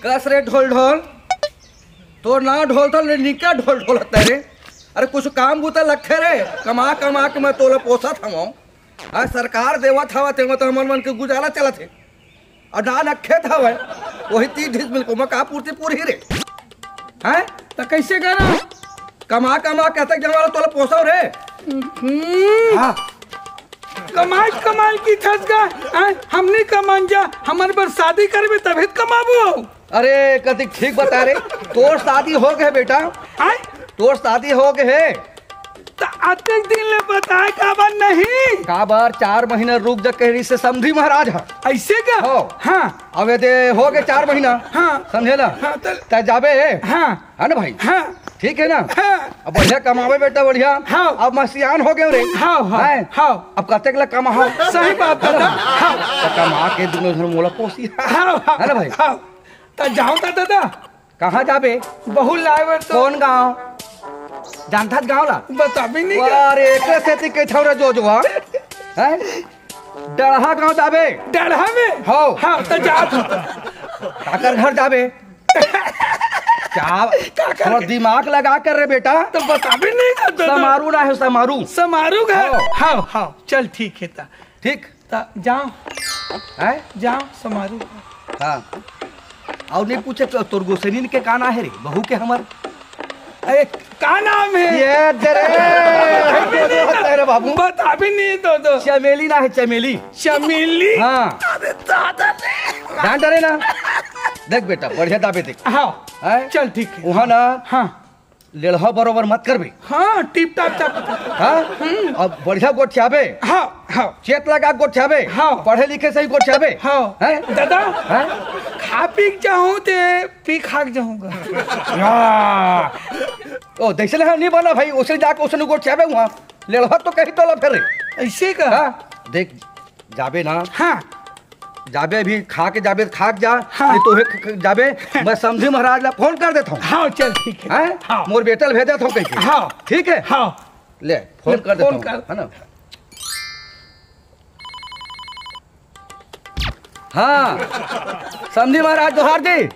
कस रे ढोल ढोल तो ना ढोल ढोल निका ढोल ढोल तेरे। अरे कुछ काम बूता लखे रे, कमा कमा के मैं तोला पोसा था। आज सरकार देवा था ते तो हमन मन के गुजारा चला थे और ना रखे था वही 30 मिल को मका पूर्ति पूरी रे हैं। तो कैसे करा कमा कमा कहते जमाना तोला पोसा रे। हाँ कमाई कमाई की थस गा हमने कमान जा हमारे पर शादी करबे तभी कमाबो। अरे कति ठीक बता रे, तोर शादी हो गए बेटा, तोर शादी हो गए है। आते दिन ले बताए काबर नहीं काबर 4 महीना रुक जा कहरी से समझी महाराज है ऐसे का हो। हाँ अबे दे हो गए 4 महीना। हाँ समझे ना। हाँ तो जाबे हाँ है ना भाई। हाँ ठीक है ना। हाँ अब बढ़िया कमावे बेटा बढ़िया। हाँ अब मसियान हो गए रे। हाँ हाँ हाँ अब कहते के कमा हो सही बात है। हाँ तो कमा के दोनों घर मोला पोसी हाँ है ना भाई। हाँ तो जाऊँ दादा कहाँ जाबे बहु लाए तो कौन गाँव जानता गाँव ला बता भी नहीं। अरे एक से के थोड़ा जो है डढ़ा गाँव जाबे। डढ़ा में हो हाँ तो जात काकर घर जाबे। क्या दिमाग लगा कर रे बेटा। तो बता भी नहीं समारू ना है समारू समारू घर। हाँ हाँ चल ठीक है ता ठीक जाओ है जाओ समारू। हाँ और नहीं पूछे तोर गोसैनी के काना है रे बहू के हमर। अरे का नाम है ये तेरे बाबू बता भी नहीं तो चमेली ना है चमेली। चमेली हाँ अरे दादा ध्यान डरे ना। देख बेटा बढ़िया दाबे देख। हाँ चल ठीक है वहाँ ना। हाँ लेढ़ा बरोबर मत करबे। हाँ टिप टाप टाप। हाँ अब बढ़िया गोठियाबे। हाँ हाँ चेत लगा गोठियाबे। हाँ पढ़े लिखे सही गोठियाबे। हाँ दादा खा पी जाऊँ ते पी खा जाऊँगा। ओ देख ले नहीं बना भाई उसे जाके उसने गोठियाबे वहाँ लेढ़ा तो कहीं तोला फिर ऐसे का। देख जाबे ना। हाँ जाबे अभी खा के जाबे खाक जा। हाँ। नहीं तो जाबे मैं समझी महाराज ला फोन कर देता हूँ। हाँ चल ठीक है। हाँ मोर बेटल भेजा था कहीं। हाँ ठीक है। हाँ ले फोन कर देता हूँ है ना। हाँ समझी महाराज जोहार जी।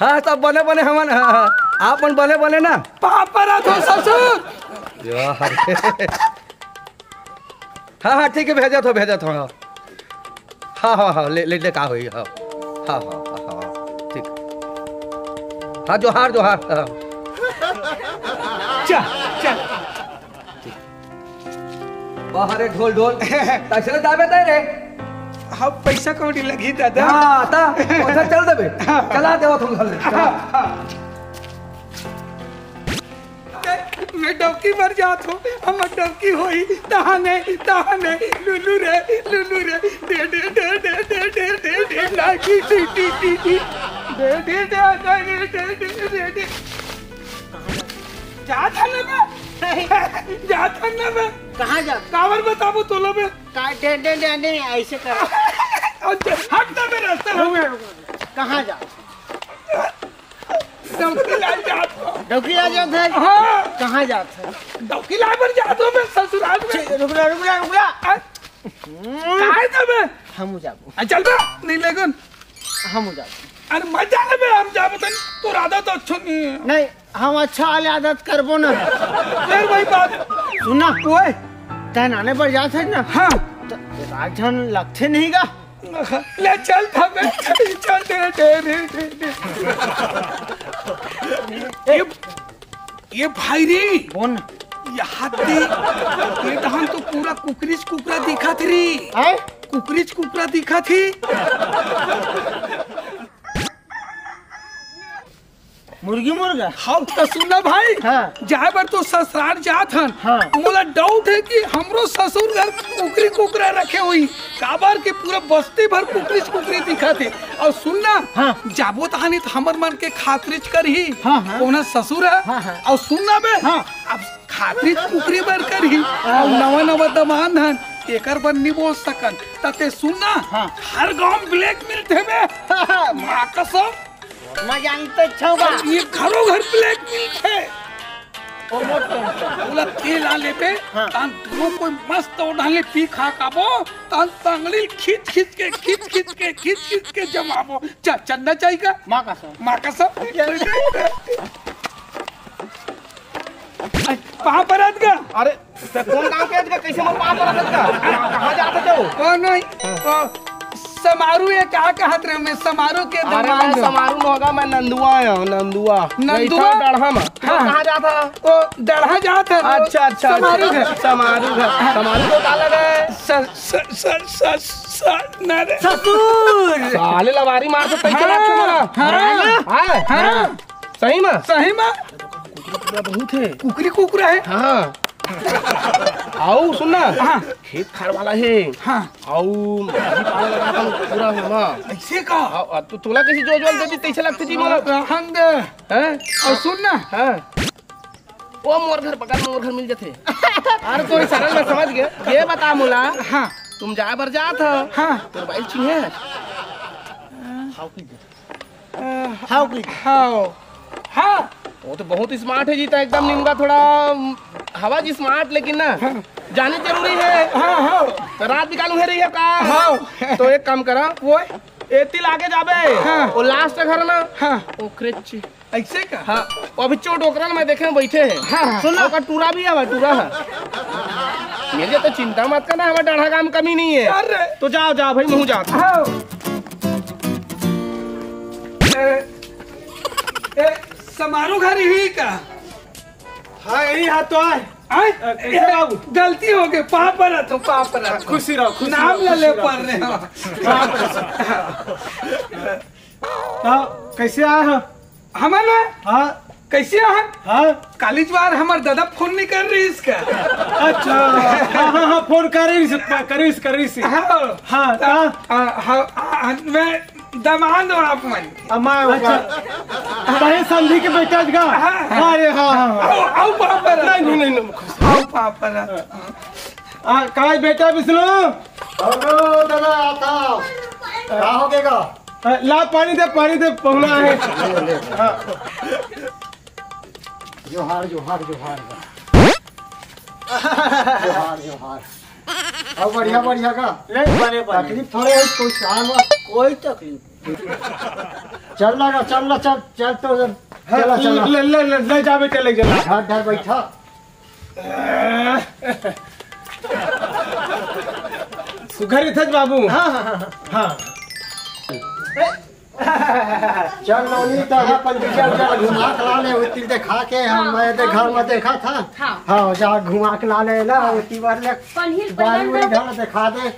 हाँ सब बने बने हमन। आप बने बने ना पापा तो ससुर। हाँ हाँ ठीक है भेजा था। हाँ हाँ हाँ ले का हुई। हाँ हाँ हाँ हाँ ठीक। हाँ जोहार जोहार। चल बाहर ढोल ढोल तैसे दाबे तेरे। हाँ पैसा कौड़ी लगी दादा। हाँ ता उधर चल देबे। चला देवा तुम घर। मैं डौकी मर जात हूँ हम डौकी होई तहाने लुलू रे दे लागी दे जा था ना मैं कहाँ जा कावर बताबो तोलो में का दे ऐसे कर। हट ना मेरे रास्ते। कहाँ जा डौकी ला जात हो। डौकी आ जात है। हाँ कहाँ जात है डौकी ला पर जात हो मैं ससुराल में। रुक ला काहे था मैं हम जाबो। चल बे नहीं लेगन हम जाबो। अरे मत जाने बे हम जाबो तन तो राधा तो अच्छा नहीं है। नहीं हम अच्छा वाले आदत करबो ना। फिर वही बात सुना ओए तन आने पर जात है ना। हाँ तो राजन लगते नहीं गा। ले चल था मैं चल ये भाई रे कौन यहाँ ये दहन तो पूरा कुकरा दिखा थी रे। है कुकरा दिखा थी। मुर्गा। हाँ तो सुना भाई। हाँ जाए बार तो ससुराल जात हन। हाँ मोला डाउट है कि हमरो ससुर घर कुकरा रखे हुई काबर के पूरा बस्ती भर कुकरी दिखा थे। और सुनना हाँ जाबो तहानी तो हमर मन के खातरिज कर ही। हाँ हाँ कौन ससुर है। हाँ हाँ और सुनना बे हाँ अब खातरिज कुकरी बर कर ही और नवा दमान हन एकर बर नहीं बोल सकन। तते सुनना हाँ हर गांव ब्लैक मिलते बे। मां कसम मैं जानते छौगा ये घरों घर ब्लैक मिल्क है। बोला तेल आ लेते तान दोनों कोई मस्त ओढ़ाले पी खा काबो तान तंगड़ी खींच के जमाबो चंदा चाहिए का माँ का सब माँ का सब वहाँ पर आज का अरे ते कौन गांव के का कैसे मन वहां पर का कहां जाते हो? ओ नहीं समारोह ये क्या कहत रहे मैं समारोह के अरे मैं दौरान समारोह में होगा, मैं नंदुआ आया हूं। नंदुआ डढ़ा में कहां जाता? ओ डढ़ा जात है अच्छा समारोह है समारोह को डाला गए ससुर साले लवारी मार के पैसे लाख मारा। हाँ सही में सही में बहुत है कुकरी कुकरा है हाँ। आओ सुनना हाँ खेत खार वाला है हाँ आओ पाला लगा था पूरा हुआ ऐसे का आओ तू तोला किसी जो देती तैसे लगती जी मोला हंग हैं और सुन ना हाँ वो मोर घर पकड़ मोर घर मिल जाते। अरे तो सरल में समझ गए। ये बता मोला हाँ तुम जाए बर जात हो हाँ तो बाइक चिन्हे हाँ हाँ वो तो बहुत स्मार्ट है जीता एकदम निमगा थोड़ा हवा जी स्मार्ट लेकिन ना जाने जरूरी है। हाँ हाँ तो रात निकालू है रही है का हाँ तो एक काम करा वो एतिल आगे जाबे हाँ। वो लास्ट घर ना हाँ वो क्रेच ऐसे का हाँ वो अभी चोट ओकरा में देखे बैठे हैं हाँ सुन का टूरा भी है टूरा है मेरे तो चिंता मत करना हमारे डाढ़ा काम कमी नहीं है। अरे तो जाओ जाओ भाई मुँह जाओ हाँ समारोह घर ही का हाँ यही हाथ तो आए गलती हो गई पापा तो पापा खुशी रहो नाम ले पढ़ रहे हो कैसे आए हो? हमारा हाँ कैसे हैं हाँ कॉलेज बार हमारे दादा फोन नहीं कर रही इसका अच्छा हाँ फोन करी हाँ मैं दमान हूँ आप मन अच्छा संधि के बेटा का अरे हाँ आओ पापा नहीं आओ पापा कहा बेटा विष्णु दादा आता क्या हो गएगा? ला पानी दे पहुना है। जोहार जोहार जोहार जोहार अब बढ़िया का तकलीफ थोड़े है कोई तकलीफ चल तो ले जा बेटा ले जा डर बैठा सुघर थे बाबू हाँ चल नौनी तो पंडित घुमा के ला ले उतनी देखा के हम घर में देखा था हाँ जा घुमा के ला ले ना उतनी बार ले बारी वारी ढाल दिखा दे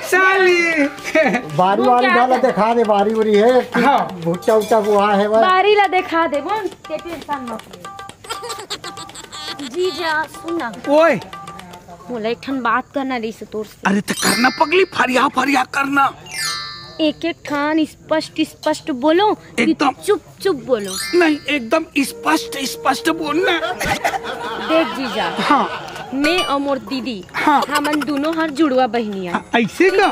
साली बारी वाली ढाल दिखा दे बारी वारी है भुट्टा उट्टा बुआ है बारी ला दिखा दे बोल के टेंशन मत ले जीजा सुना ओए बोला एक ठन बात करना रही से तोर से अरे तो करना पगली फरिया करना एक खान स्पष्ट बोलो एकदम चुप बोलो नहीं एकदम स्पष्ट बोलना देख जीजा हाँ मैं और मोर दीदी हाँ हमन दोनों हर जुड़वा बहनिया ऐसे का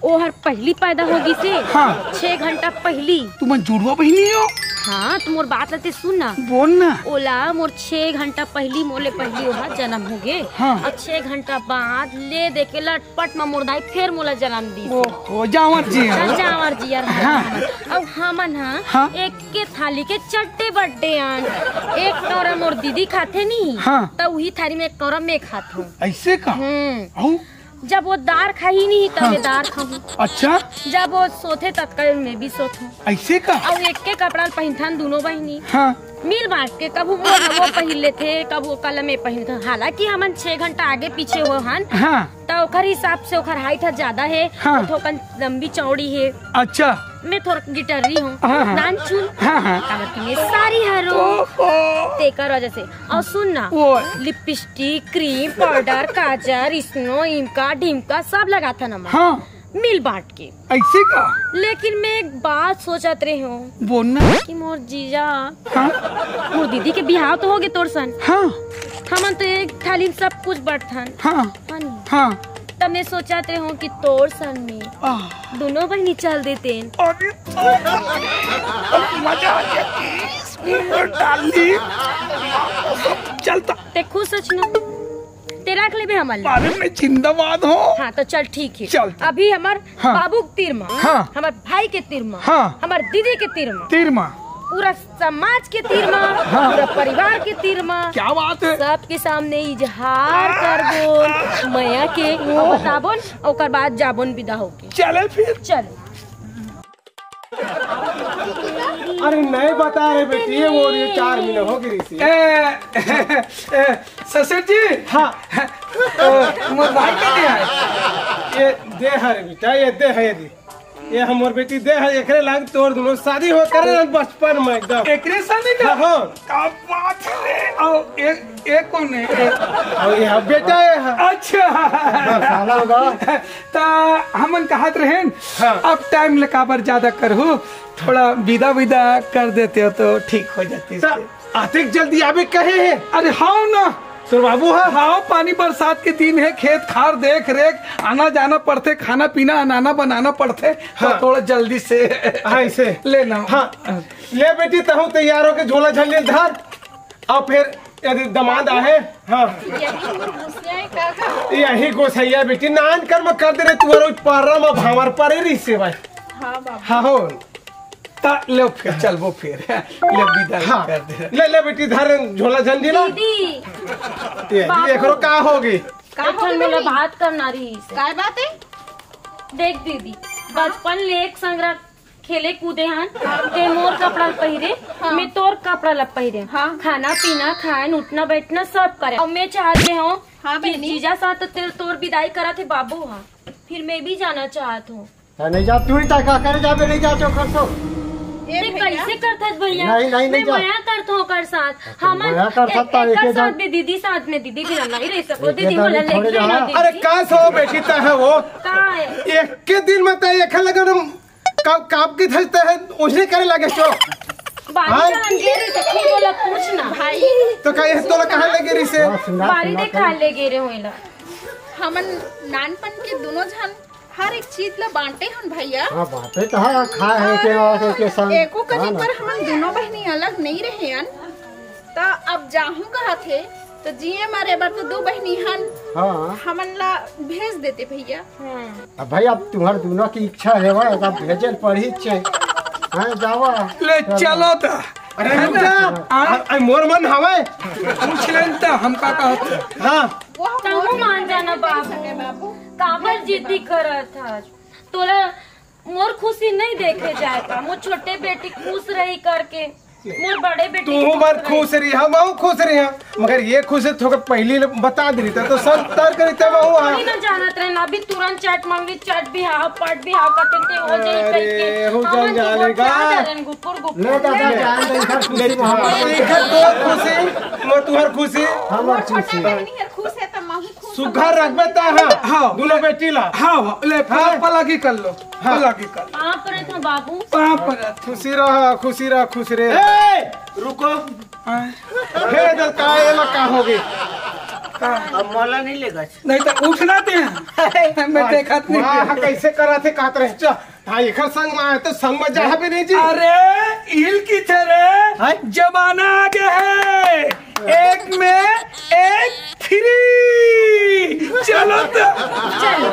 वो हर पहली पैदा होगी से हाँ 6 घंटा पहली तुम जुड़वा बहनी हो हाँ तुम मोर बात रहते सुन ना बोलना ओला मोर 6 घंटा पहली मोले पहली वहाँ जन्म हो गए हाँ। और 6 घंटा बाद ले दे के लटपट में मोरदाई फिर मोला जन्म दी हो जावर जी जावर जी यार हाँ। अब हमन हाँ। एक के थाली के चट्टे बड्डे आन एक कौरा मोर दीदी खाते नहीं हाँ। तो वही थाली में एक कौरा मैं खाती हूँ ऐसे का जब वो दार खाई नहीं तब मैं दार खाऊं अच्छा जब वो सोते तत्काल मैं भी सोतूं ऐसे का और एक के कपड़ा पहनथन दोनों बहनी हाँ मिल बांट के कब वो पहन लेते कब वो कल में पहनते हालांकि हमन 6 घंटा आगे पीछे हो हन हाँ तो ओकर हिसाब से ओकर हाइट ज्यादा है हाँ। थोड़ा लंबी चौड़ी है अच्छा मैं थोड़ा गिटरी हूँ हाँ, हाँ। नान चुन हाँ। में सारी हरो तेकर वजह से और सुन ना लिपस्टिक क्रीम पाउडर काजर स्नो इमका ढिमका सब लगाता ना हाँ मिल बांट के ऐसे का लेकिन मैं एक बात सोचत रही हूँ बोलना कि मोर जीजा हाँ मोर दीदी के बिहाव तो हो गए तोर सन हाँ हमन तो एक थाली में सब कुछ बटथन हाँ हाँ तब मैं सोचाते हूँ कि तोर सन में दोनों बहनी चल देते हैं। अरे मजा आ गया डाली चलता ते खुश सच ना तेरा ले भी हमारे बारे में जिंदाबाद हो। हाँ तो चल ठीक है। चल। अभी हमार हाँ। बाबू के तीरमा, हाँ। हमार भाई के तीरमा, हाँ। हमार दीदी के तीरमा, तीरमा पूरा समाज के तीरमा, पूरा परिवार के तीरमा, क्या बात है। सबके सामने इजहार करबोन मैया के बताबोन ओकर बाद जाबोन विदा होके। चले फिर चल। अरे नहीं बता रहे बेटी ये वो ये 4 महीने हो गई सी। ससुर जी हाँ मोर भाई का दे है ये दे है रे बेटा ये दे है ये हमार बेटी दे है एकरे लाग तोड़ दोनों शादी हो करे बचपन में एकदम एकरे शादी का हाँ क्या बात है। और एक कौन है और ये बेटा है। अच्छा साला होगा ता हमन कहत रहें हाँ। अब टाइम लकाबर ज्यादा करहु थोड़ा विदा कर देते हो तो ठीक हो जाती है। आते जल्दी आवे कहे है। अरे हाँ ना तो बाबू है हाँ पानी बरसात के दिन है खेत खार देख रेख आना जाना पड़ते खाना पीना अनाना बनाना पड़ते। हाँ। तो थोड़ा जल्दी से ऐसे लेना। हाँ ले बेटी तहु तैयार होके झोला झल्ले धर और फिर यदि दमाद आए हाँ यही गोसैया बेटी नान कर्म कर दे रे तू पारा में भावर पर रही से भाई। हाँ हो ले फिर चल वो फिर ले विदा हाँ कर दे। ले बेटी धर झोला झंडी ला दीदी ये देखो का होगी अच्छा मेरा बात करना रही से। काय बात है? देख दीदी बचपन ले एक संग्रह खेले कूदे हन ते मोर कपड़ा पहिरे मैं तोर कपड़ा ला पहिरे खाना पीना खान उठना बैठना सब करे और मैं चाहते हूँ हाँ कि बहनी। जीजा साथ तेरे तोर विदाई करा थे बाबू हाँ फिर मैं भी जाना चाहत हूँ। नहीं जा तू ही का करे जाबे नहीं जा तो कर तो ए मैं भैया, कैसे करता भैया नहीं मैं जा। माया करता हूँ कर साथ हम माया करता था, एक एके साथ जा- में दीदी साथ में दीदी बिना नहीं रह सको एके दीदी जा बोला थोड़े लेके जा। ना अरे दीदी का सो बेटी ता है वो का है एक के दिन में तो एक लगन काप के धजते है उसने करे लगे तो बारी हाँ? जान गे रही तो खुद बोला पूछना भाई तो का ये तो कहां लगे रही से हाँ, सुना बारी सुना दे खा ले गे रे होइला हमन नानपन के दोनों जन हर एक चीज ला बांटे हन भैया। हाँ बातें तो है खाए है के संग एको कहीं हाँ ना। पर हमन दोनों बहनी अलग नहीं रहे हन ता अब जाहू कहा थे तो जिये मारे बार तो 2 बहनी हन हाँ हमन ला भेज देते भैया। अब भाई अब तुम्हारे दोनों की इच्छा है भाई अब भेजल पड़ी छे हाँ जावा ले चलो तो अरे रुक जा मोर मन हवे पूछ लेन तो हम का कहत। हाँ वो तू मान जाना बाबू सके बाबू काबर जिद्दी करत था तोला मोर खुशी नहीं देखे जाएगा मोर छोटे बेटी खुश रही करके मोर बड़े बेटी तू मत खुश रही हम खुश रही मगर ये खुश है थोड़ा पहले बता दी तो सब तर करी तब कोई ना जानत रहे ना अभी तुरंत चट मंगी चट भी हाव पट भी हाव करते हो जाए अरे, कहीं हो के जाएगा। गुपुर ले गुपुर दादा जान दे इधर खुशी में हम देखा तो खुशी मैं तुहर खुशी हमार छोटा खुशी बहनी है खुश है तो महू खुश सुघर रखबे ता हाँ। दोनों बेटी ला हाँ ले हाँ। पलागी कर लो पलागी कर कहाँ पर था बाबू वहाँ पर खुशी रह खुश रे रुको हे दल का एला का होगी अब मौला नहीं लेगा। नहीं तो उठना दे मैं देखा नहीं वाह कैसे करा थे कहत रहे चा हाँ एकर संग में आए तो संग में जा भी नहीं जी अरे इल की तरह जमाना आगे है एक में एक फ्री चलो तो चलो